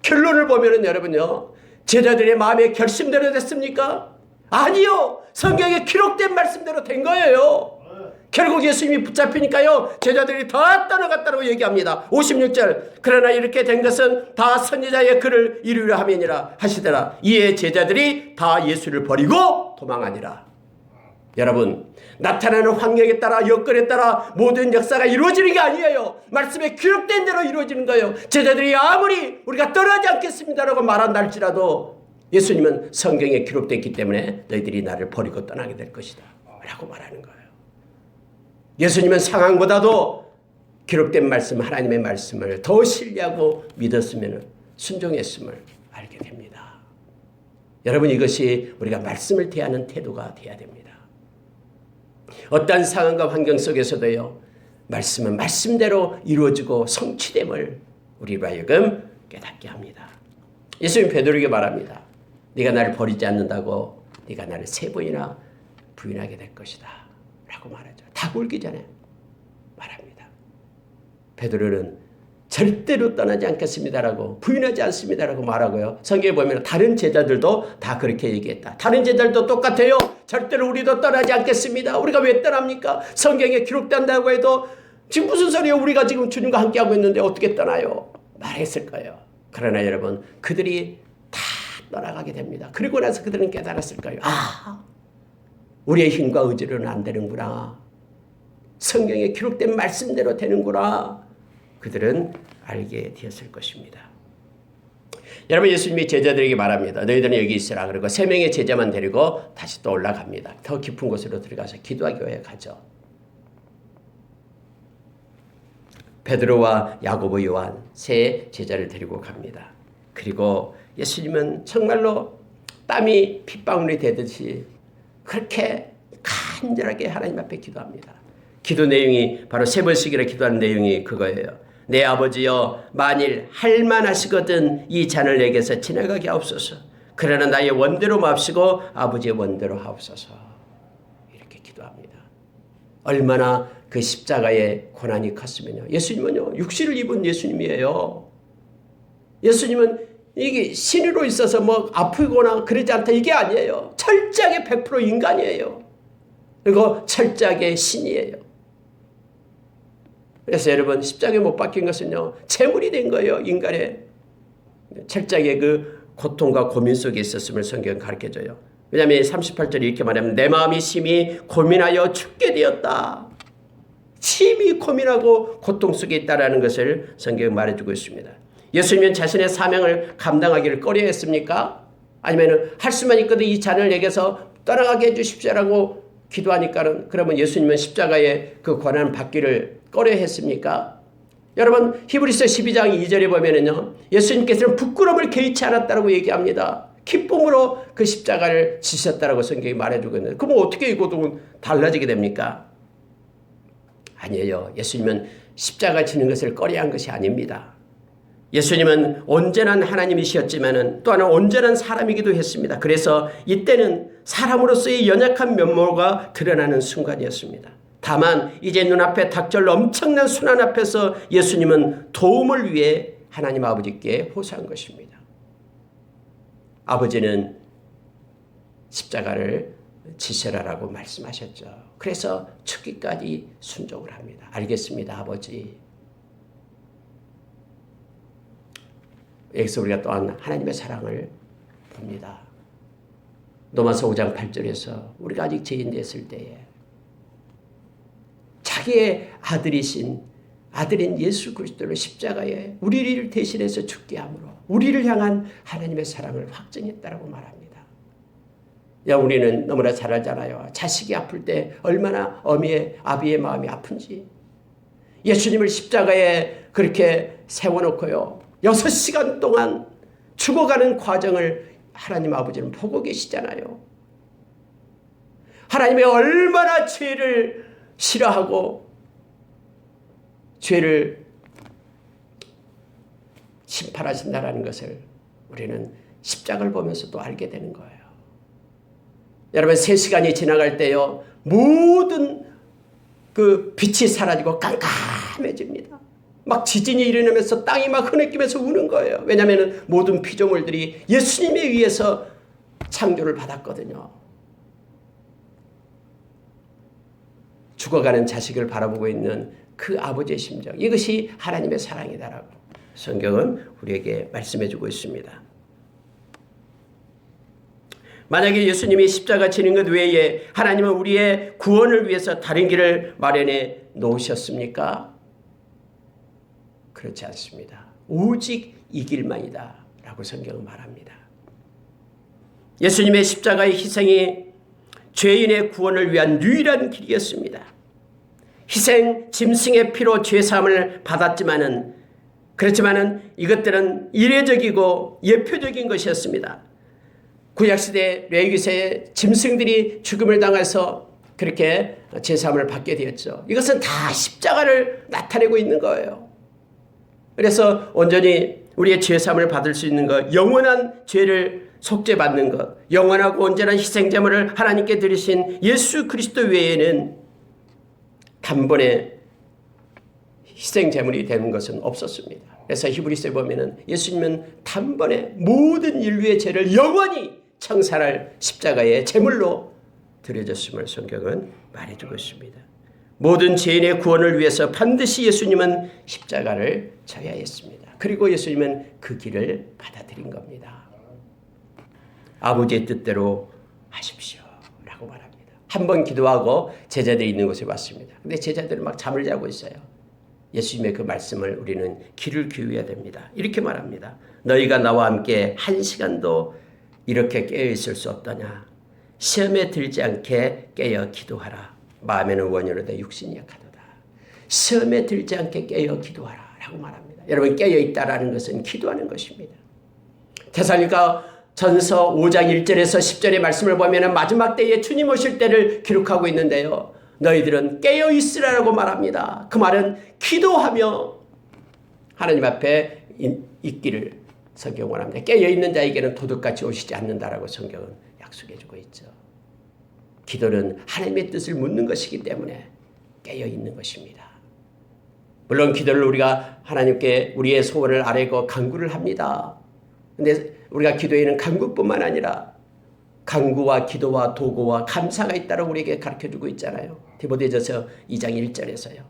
A: 결론을 보면은 여러분요, 제자들의 마음의 결심대로 됐습니까? 아니요. 성경에 기록된 말씀대로 된 거예요. 결국 예수님이 붙잡히니까요, 제자들이 다 떠나갔다고 얘기합니다. 56절, 그러나 이렇게 된 것은 다 선지자의 글을 이루려 함이니라 하시더라. 이에 제자들이 다 예수를 버리고 도망하니라. 여러분, 나타나는 환경에 따라, 여건에 따라 모든 역사가 이루어지는 게 아니에요. 말씀에 기록된 대로 이루어지는 거예요. 제자들이 아무리 우리가 떠나지 않겠습니다라고 말한다 할지라도 예수님은 성경에 기록됐기 때문에 너희들이 나를 버리고 떠나게 될 것이다 라고 말하는 거예요. 예수님은 상황보다도 기록된 말씀, 하나님의 말씀을 더 신뢰하고 믿었으면, 순종했음을 알게 됩니다. 여러분, 이것이 우리가 말씀을 대하는 태도가 되어야 됩니다. 어떠한 상황과 환경 속에서도요, 말씀은 말씀대로 이루어지고 성취됨을 우리로 하여금 깨닫게 합니다. 예수님 베드로에게 말합니다. 네가 나를 버리지 않는다고 네가 나를 3번이나 부인하게 될 것이다 라고 말하죠. 다 굴기 전에 말합니다. 베드로는 절대로 떠나지 않겠습니다라고, 부인하지 않습니다라고 말하고요. 성경에 보면 다른 제자들도 다 그렇게 얘기했다. 다른 제자들도 똑같아요. 절대로 우리도 떠나지 않겠습니다. 우리가 왜 떠납니까? 성경에 기록된다고 해도 지금 무슨 소리예요? 우리가 지금 주님과 함께하고 있는데 어떻게 떠나요? 말했을 거예요. 그러나 여러분, 그들이 다 떠나가게 됩니다. 그리고 나서 그들은 깨달았을 거예요. 아, 우리의 힘과 의지로는 안 되는구나. 성경에 기록된 말씀대로 되는구나. 그들은 알게 되었을 것입니다. 여러분, 예수님이 제자들에게 말합니다. 너희들은 여기 있으라. 그리고 3명의 제자만 데리고 다시 또 올라갑니다. 더 깊은 곳으로 들어가서 기도하기 위해 가죠. 베드로와 야고보, 요한 3 제자를 데리고 갑니다. 그리고 예수님은 정말로 땀이 핏방울이 되듯이 그렇게 간절하게 하나님 앞에 기도합니다. 기도 내용이 바로 3번씩이나 기도하는 내용이 그거예요. 내 아버지여, 만일 할만하시거든 이 잔을 내게서 지나가게 하옵소서. 그러나 나의 원대로 마옵시고 아버지의 원대로 하옵소서. 이렇게 기도합니다. 얼마나 그 십자가의 고난이 컸으면요. 예수님은요, 육신을 입은 예수님이에요. 예수님은 이게 신으로 있어서 뭐 아프거나 그러지 않다, 이게 아니에요. 철저하게 100% 인간이에요. 그리고 철저하게 신이에요. 그래서 여러분, 십자가에 못 박힌 것은요, 재물이 된 거예요. 인간의 철저하게 그 고통과 고민 속에 있었음을 성경은 가르쳐줘요. 왜냐하면 38절에 이렇게 말하면 내 마음이 심히 고민하여 죽게 되었다. 심히 고민하고 고통 속에 있다라는 것을 성경은 말해주고 있습니다. 예수님은 자신의 사명을 감당하기를 꺼려했습니까? 아니면 할 수만 있거든 이 잔을 내게서 떠나가게 해주십시오라고 기도하니까는, 그러면 예수님은 십자가의 그 고난 받기를 꺼려했습니까? 여러분, 히브리서 12장 2절에 보면은요, 예수님께서는 부끄러움을 개의치 않았다고 얘기합니다. 기쁨으로 그 십자가를 지셨다라고 성경이 말해주고 있는데, 그럼 어떻게 이것도 달라지게 됩니까? 아니에요. 예수님은 십자가 지는 것을 꺼려한 것이 아닙니다. 예수님은 온전한 하나님이셨지만은 또한 온전한 사람이기도 했습니다. 그래서 이때는 사람으로서의 연약한 면모가 드러나는 순간이었습니다. 다만 이제 눈앞에 닥칠 엄청난 순환 앞에서 예수님은 도움을 위해 하나님 아버지께 호소한 것입니다. 아버지는 십자가를 지시라라고 말씀하셨죠. 그래서 죽기까지 순종을 합니다. 알겠습니다, 아버지. 여기서 우리가 또한 하나님의 사랑을 봅니다. 로마서 5장 8절에서 우리가 아직 죄인 됐을 때에 자기의 아들인 예수 그리스도를 십자가에 우리를 대신해서 죽게 함으로 우리를 향한 하나님의 사랑을 확증했다라고 말합니다. 우리는 너무나 잘 알잖아요. 자식이 아플 때 얼마나 아비의 마음이 아픈지. 예수님을 십자가에 그렇게 세워놓고요. 6시간 동안 죽어가는 과정을 하나님 아버지는 보고 계시잖아요. 하나님이 얼마나 죄를 싫어하고 죄를 심판하신다라는 것을 우리는 십자가를 보면서 또 알게 되는 거예요. 여러분 3시간이 지나갈 때요. 모든 그 빛이 사라지고 깜깜해집니다. 막 지진이 일어나면서 땅이 막 흐느끼면서 우는 거예요. 왜냐하면 모든 피조물들이 예수님에 의해서 창조를 받았거든요. 죽어가는 자식을 바라보고 있는 그 아버지의 심정, 이것이 하나님의 사랑이다라고 성경은 우리에게 말씀해주고 있습니다. 만약에 예수님이 십자가 지는 것 외에 하나님은 우리의 구원을 위해서 다른 길을 마련해 놓으셨습니까? 그렇지 않습니다. 오직 이 길만이다 라고 성경은 말합니다. 예수님의 십자가의 희생이 죄인의 구원을 위한 유일한 길이었습니다. 희생, 짐승의 피로 죄사함을 받았지만은 그렇지만은 이것들은 이례적이고 예표적인 것이었습니다. 구약시대 레위기서에 짐승들이 죽음을 당해서 그렇게 죄사함을 받게 되었죠. 이것은 다 십자가를 나타내고 있는 거예요. 그래서 온전히 우리의 죄사함을 받을 수 있는 것, 영원한 죄를 속죄받는 것, 영원하고 온전한 희생제물을 하나님께 드리신 예수 그리스도 외에는 단번에 희생제물이 되는 것은 없었습니다. 그래서 히브리서에 보면은 예수님은 단번에 모든 인류의 죄를 영원히 청산할 십자가의 제물로 드려졌음을 성경은 말해주고 있습니다. 모든 죄인의 구원을 위해서 반드시 예수님은 십자가를 져야 했습니다. 그리고 예수님은 그 길을 받아들인 겁니다. 아버지의 뜻대로 하십시오 라고 말합니다. 한 번 기도하고 제자들이 있는 곳에 왔습니다. 근데 제자들은 막 잠을 자고 있어요. 예수님의 그 말씀을 우리는 귀를 기울여야 됩니다. 이렇게 말합니다. 너희가 나와 함께 1시간도 이렇게 깨어있을 수 없더냐. 시험에 들지 않게 깨어 기도하라. 마음에는 원이로되 육신이 약하도다. 시험에 들지 않게 깨어 기도하라 라고 말합니다. 여러분 깨어있다라는 것은 기도하는 것입니다. 데살로니가 전서 5장 1절에서 10절의 말씀을 보면 마지막 때에 주님 오실 때를 기록하고 있는데요. 너희들은 깨어있으라고 말합니다. 그 말은 기도하며 하나님 앞에 있기를 성경은 합니다. 깨어있는 자에게는 도둑같이 오시지 않는다라고 성경은 약속해주고 있죠. 기도는 하나님의 뜻을 묻는 것이기 때문에 깨어있는 것입니다. 물론 기도를 우리가 하나님께 우리의 소원을 아뢰고 간구를 합니다. 그런데 우리가 기도에는 간구뿐만 아니라 간구와 기도와 도구와 감사가 있다고 우리에게 가르쳐주고 있잖아요. 디모데전서 2장 1절에서요.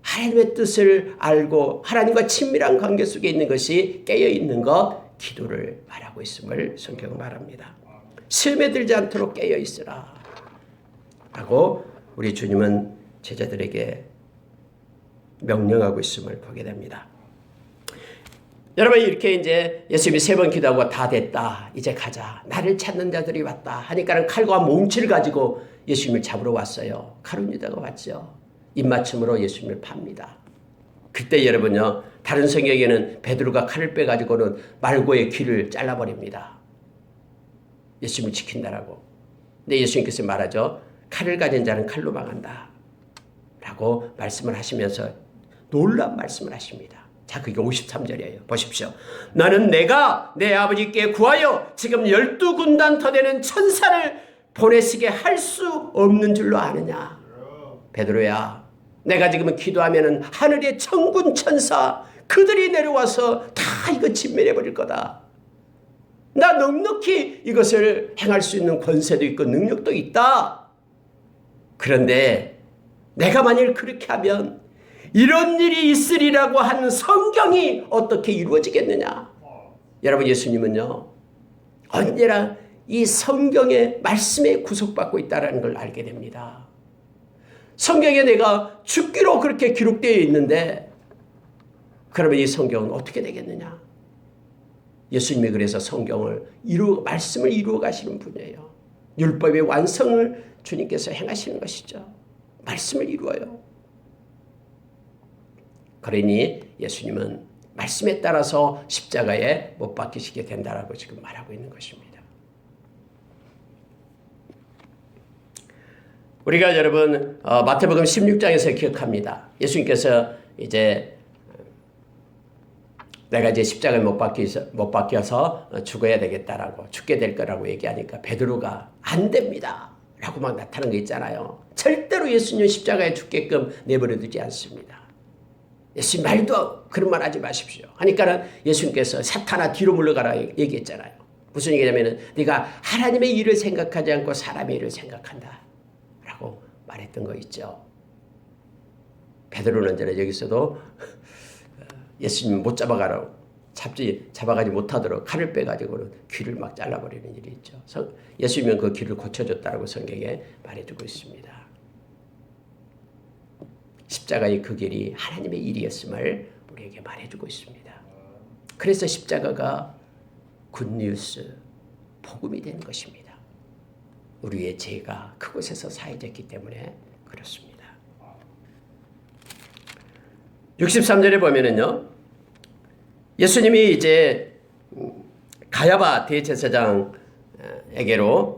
A: 하나님의 뜻을 알고 하나님과 친밀한 관계 속에 있는 것이 깨어있는 것, 기도를 말하고 있음을 성경은 말합니다. 시험에 들지 않도록 깨어있으라 라고 우리 주님은 제자들에게 명령하고 있음을 보게 됩니다. 여러분 이렇게 이제 예수님이 3번 기도하고 다 됐다. 이제 가자. 나를 찾는 자들이 왔다. 하니까는 칼과 몽치를 가지고 예수님을 잡으러 왔어요. 가룟 유다가 왔죠. 입맞춤으로 예수님을 팝니다. 그때 여러분요. 다른 성경에는 베드로가 칼을 빼가지고는 말고의 귀를 잘라버립니다. 예수님을 지킨다라고. 근데 예수님께서 말하죠. 칼을 가진 자는 칼로 망한다. 라고 말씀을 하시면서 놀라운 말씀을 하십니다. 자, 그게 53절이에요. 보십시오. 너는 내가 내 아버지께 구하여 지금 12군단 더 되는 천사를 보내시게 할 수 없는 줄로 아느냐. 베드로야, 내가 지금 기도하면은 하늘의 천군 천사 그들이 내려와서 다 이거 진멸해 버릴 거다. 나 넉넉히 이것을 행할 수 있는 권세도 있고 능력도 있다. 그런데 내가 만일 그렇게 하면 이런 일이 있으리라고 하는 성경이 어떻게 이루어지겠느냐. 여러분, 예수님은요 언제나 이 성경의 말씀에 구속받고 있다는 걸 알게 됩니다. 성경에 내가 죽기로 그렇게 기록되어 있는데 그러면 이 성경은 어떻게 되겠느냐. 예수님이 그래서 성경을 말씀을 이루어 가시는 분이에요. 율법의 완성을 주님께서 행하시는 것이죠. 말씀을 이루어요. 그러니 예수님은 말씀에 따라서 십자가에 못 박히시게 된다라고 지금 말하고 있는 것입니다. 우리가 여러분 마태복음 16장에서 기억합니다. 예수님께서 이제 내가 이제 십자가에 못 박혀서 죽어야 되겠다라고 죽게 될 거라고 얘기하니까 베드로가 안 됩니다 라고 막 나타나는 거 있잖아요. 절대로 예수님은 십자가에 죽게끔 내버려 두지 않습니다. 예수님 말도 그런 말 하지 마십시오 하니까는 예수님께서 사탄아 뒤로 물러가라 얘기했잖아요. 무슨 얘기냐면은 네가 하나님의 일을 생각하지 않고 사람의 일을 생각한다 라고 말했던 거 있죠. 베드로는 저는 여기서도 예수님 못 잡아가라고 잡아가지 못하도록 칼을 빼가지고 귀를 막 잘라버리는 일이 있죠. 예수님은 그 귀를 고쳐줬다고 성경에 말해주고 있습니다. 십자가의 그 길이 하나님의 일이었음을 우리에게 말해주고 있습니다. 그래서 십자가가 굿뉴스, 복음이 된 것입니다. 우리의 죄가 그곳에서 사해졌기 때문에 그렇습니다. 63절에 보면은요, 예수님이 이제 가야바 대제사장에게로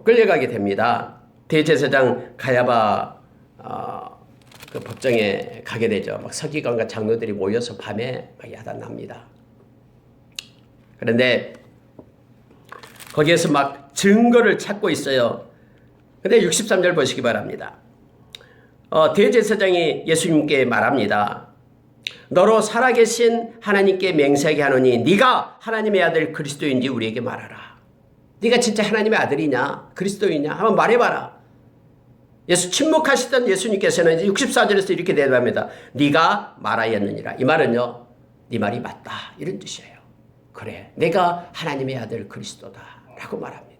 A: 끌려가게 됩니다. 대제사장 가야바 그 법정에 가게 되죠. 막 서기관과 장로들이 모여서 밤에 막 야단납니다. 그런데 거기에서 막 증거를 찾고 있어요. 근데 63절 보시기 바랍니다. 대제사장이 예수님께 말합니다. 너로 살아계신 하나님께 맹세하게 하노니 네가 하나님의 아들 그리스도인지 우리에게 말하라. 네가 진짜 하나님의 아들이냐 그리스도이냐 한번 말해봐라. 침묵하시던 예수님께서는 64절에서 이렇게 대답합니다. 네가 말하였느니라. 이 말은요, 네 말이 맞다 이런 뜻이에요. 그래, 내가 하나님의 아들 그리스도다 라고 말합니다.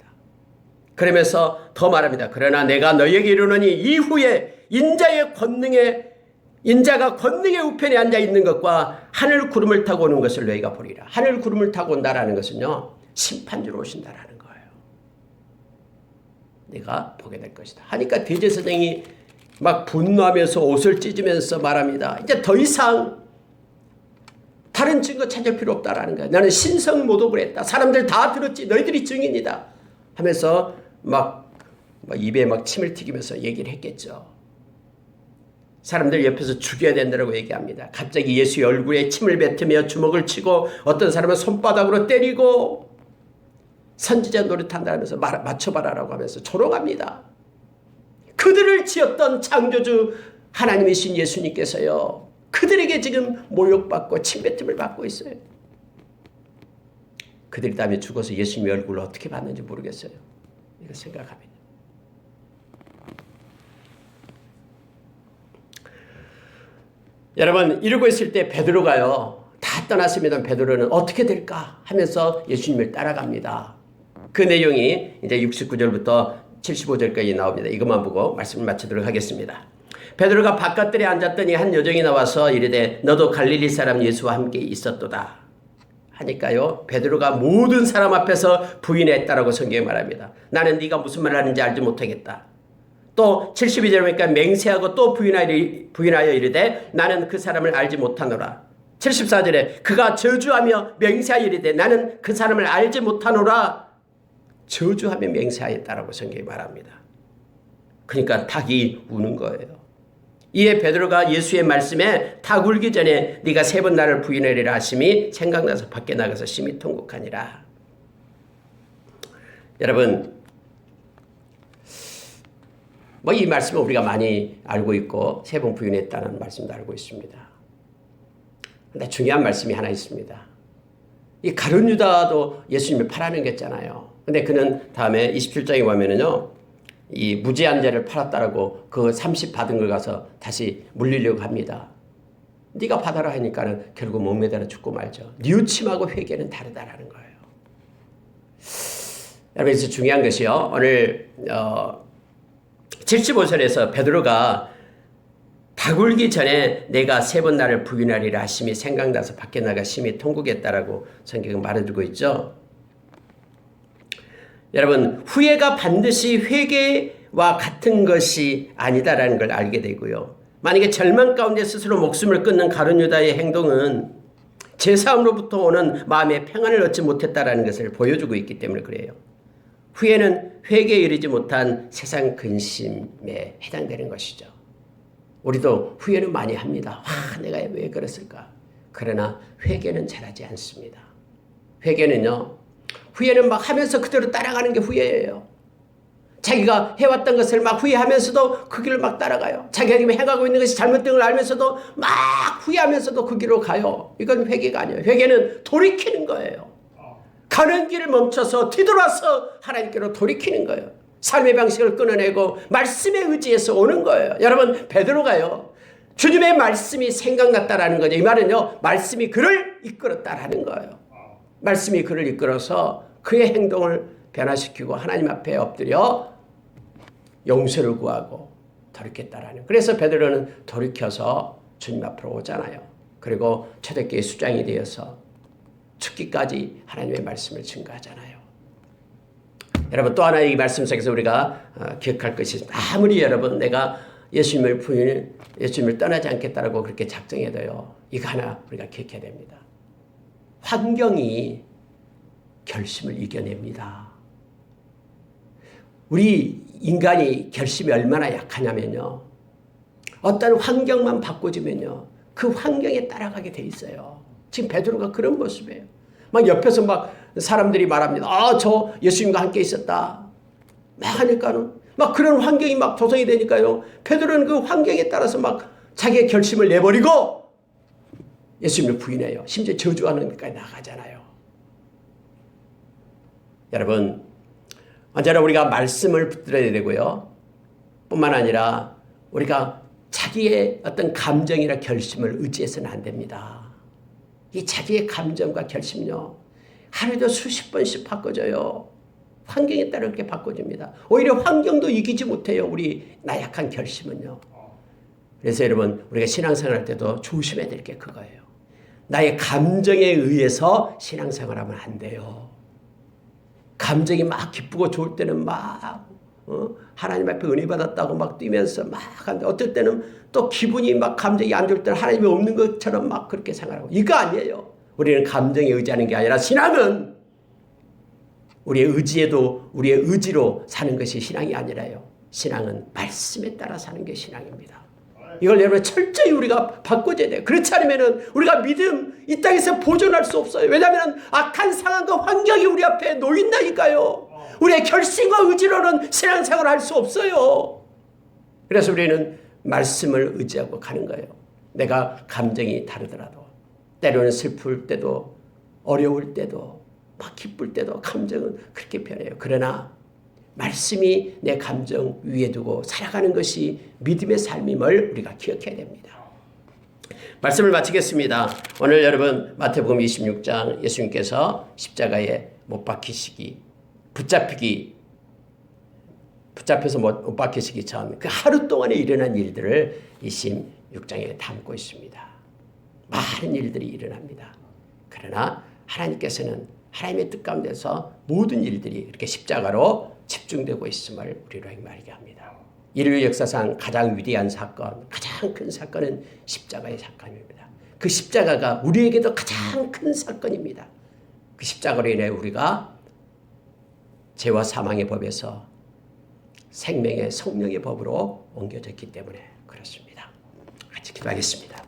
A: 그러면서 더 말합니다. 그러나 내가 너에게 이르노니 이후에 인자가 권능의 우편에 앉아 있는 것과 하늘 구름을 타고 오는 것을 너희가 보리라. 하늘 구름을 타고 온다라는 것은요, 심판주로 오신다라는 거예요. 내가 보게 될 것이다 하니까 대제사장이 막 분노하면서 옷을 찢으면서 말합니다. 이제 더 이상 다른 증거 찾을 필요 없다라는 거예요. 나는 신성모독을 했다. 사람들 다 들었지. 너희들이 증인이다 하면서 막 입에 막 침을 튀기면서 얘기를 했겠죠. 사람들 옆에서 죽여야 된다고 얘기합니다. 갑자기 예수의 얼굴에 침을 뱉으며 주먹을 치고 어떤 사람은 손바닥으로 때리고 선지자 노릇한다면서 맞춰봐라라고 하면서 조롱합니다. 그들을 지었던 창조주 하나님이신 예수님께서요, 그들에게 지금 모욕받고 침뱉음을 받고 있어요. 그들이 다음에 죽어서 예수님의 얼굴을 어떻게 봤는지 모르겠어요. 이거 생각합니다. 여러분, 이러고 있을 때 베드로가요, 다 떠났습니다. 베드로는 어떻게 될까 하면서 예수님을 따라갑니다. 그 내용이 이제 69절부터 75절까지 나옵니다. 이것만 보고 말씀을 마치도록 하겠습니다. 베드로가 바깥들에 앉았더니 한 여종이 나와서 이르되 너도 갈릴리 사람 예수와 함께 있었도다 하니까요, 베드로가 모든 사람 앞에서 부인했다라고 성경에 말합니다. 나는 네가 무슨 말을 하는지 알지 못하겠다. 또 72절 보니까 맹세하고 또 부인하여 이르되 나는 그 사람을 알지 못하노라. 74절에 그가 저주하며 맹세하여 이르되 나는 그 사람을 알지 못하노라. 저주하며 맹세하였다라고 성경이 말합니다. 그러니까 닭이 우는 거예요. 이에 베드로가 예수의 말씀에 닭 울기 전에 네가 3번 나를 부인하리라 하심이 생각나서 밖에 나가서 심히 통곡하니라. 여러분, 뭐 이 말씀은 우리가 많이 알고 있고 세 번 부인했다는 말씀도 알고 있습니다. 근데 중요한 말씀이 하나 있습니다. 이 가룟 유다도 예수님을 팔아는 겠잖아요. 근데 그는 다음에 27장에 보면은요, 이 무죄한 자를 팔았다라고 그 30 받은 걸 가서 다시 물리려고 합니다. 네가 받아라 하니까는 결국 목매달아 죽고 말죠. 뉘우침하고 회개는 다르다라는 거예요. 여러분, 그래서 중요한 것이요, 오늘 75절에서 베드로가 닭 울기 전에 내가 3번 나를 부인하리라 하심이 생각나서 밖에 나가 심히 통곡했다라고 성경은 말해주고 있죠. 여러분, 후회가 반드시 회개와 같은 것이 아니다라는 걸 알게 되고요. 만약에 절망 가운데 스스로 목숨을 끊는 가룟 유다의 행동은 제사함으로부터 오는 마음의 평안을 얻지 못했다라는 것을 보여주고 있기 때문에 그래요. 후회는 회개에 이르지 못한 세상 근심에 해당되는 것이죠. 우리도 후회는 많이 합니다. 내가 왜 그랬을까? 그러나 회개는 잘하지 않습니다. 회개는요, 후회는 막 하면서 그대로 따라가는 게 후회예요. 자기가 해왔던 것을 막 후회하면서도 그 길을 막 따라가요. 자기가 지금 행하고 있는 것이 잘못된 걸 알면서도 막 후회하면서도 그 길로 가요. 이건 회개가 아니에요. 회개는 돌이키는 거예요. 가는 길을 멈춰서 뒤돌아서 하나님께로 돌이키는 거예요. 삶의 방식을 끊어내고 말씀에 의지해서 오는 거예요. 여러분, 베드로가요, 주님의 말씀이 생각났다라는 거죠. 이 말은요, 말씀이 그를 이끌었다라는 거예요. 말씀이 그를 이끌어서 그의 행동을 변화시키고 하나님 앞에 엎드려 용서를 구하고 돌이켰다라는. 그래서 베드로는 돌이켜서 주님 앞으로 오잖아요. 그리고 초대교회 수장이 되어서 죽기까지 하나님의 말씀을 증거하잖아요. 여러분, 또 하나 이 말씀 속에서 우리가 기억할 것이 있습니다. 아무리 여러분 내가 예수님을 떠나지 않겠다라고 그렇게 작정해도요, 이거 하나 우리가 기억해야 됩니다. 환경이 결심을 이겨냅니다. 우리 인간이 결심이 얼마나 약하냐면요, 어떤 환경만 바꿔주면요, 그 환경에 따라가게 돼 있어요. 지금 베드로가 그런 모습이에요. 막 옆에서 막 사람들이 말합니다. 저 예수님과 함께 있었다. 막 하니까는 막 그런 환경이 막 조성이 되니까요, 베드로는 그 환경에 따라서 막 자기의 결심을 내버리고 예수님을 부인해요. 심지어 저주하는 것까지 나가잖아요. 여러분, 언제나 우리가 말씀을 붙들어야 되고요, 뿐만 아니라 우리가 자기의 어떤 감정이나 결심을 의지해서는 안 됩니다. 이 자기의 감정과 결심요, 하루에도 수십 번씩 바꿔줘요. 환경에 따라 그렇게 바꿔줍니다. 오히려 환경도 이기지 못해요, 우리 나약한 결심은요. 그래서 여러분, 우리가 신앙생활 할 때도 조심해야 될 게 그거예요. 나의 감정에 의해서 신앙생활하면 안 돼요. 감정이 막 기쁘고 좋을 때는 막 하나님 앞에 은혜 받았다고 막 뛰면서 막 하는데, 어떨 때는 또 기분이 막 감정이 안 좋을 때는 하나님이 없는 것처럼 막 그렇게 생각하고. 이거 아니에요. 우리는 감정에 의지하는 게 아니라 신앙은 우리의 의지로 사는 것이 신앙이 아니라요, 신앙은 말씀에 따라 사는 게 신앙입니다. 이걸 여러분 철저히 우리가 바꿔줘야 돼요. 그렇지 않으면 우리가 믿음 이 땅에서 보존할 수 없어요. 왜냐하면 악한 상황과 환경이 우리 앞에 놓인다니까요. 우리의 결심과 의지로는 신앙생활을 할 수 없어요. 그래서 우리는 말씀을 의지하고 가는 거예요. 내가 감정이 다르더라도, 때로는 슬플 때도, 어려울 때도, 막 기쁠 때도 감정은 그렇게 변해요. 그러나 말씀이 내 감정 위에 두고 살아가는 것이 믿음의 삶임을 우리가 기억해야 됩니다. 말씀을 마치겠습니다. 오늘 여러분, 마태복음 26장 예수님께서 십자가에 못 박히시기, 붙잡혀서 못 박히시기 전 그 하루 동안에 일어난 일들을 26장에 담고 있습니다. 많은 일들이 일어납니다. 그러나 하나님께서는 하나님의 뜻 가운데서 모든 일들이 이렇게 십자가로 집중되고 있음을 우리로 말하게 합니다. 인류 역사상 가장 위대한 사건, 가장 큰 사건은 십자가의 사건입니다. 그 십자가가 우리에게도 가장 큰 사건입니다. 그 십자가로 인해 우리가 죄와 사망의 법에서 생명의 성령의 법으로 옮겨졌기 때문에 그렇습니다. 같이 기도하겠습니다.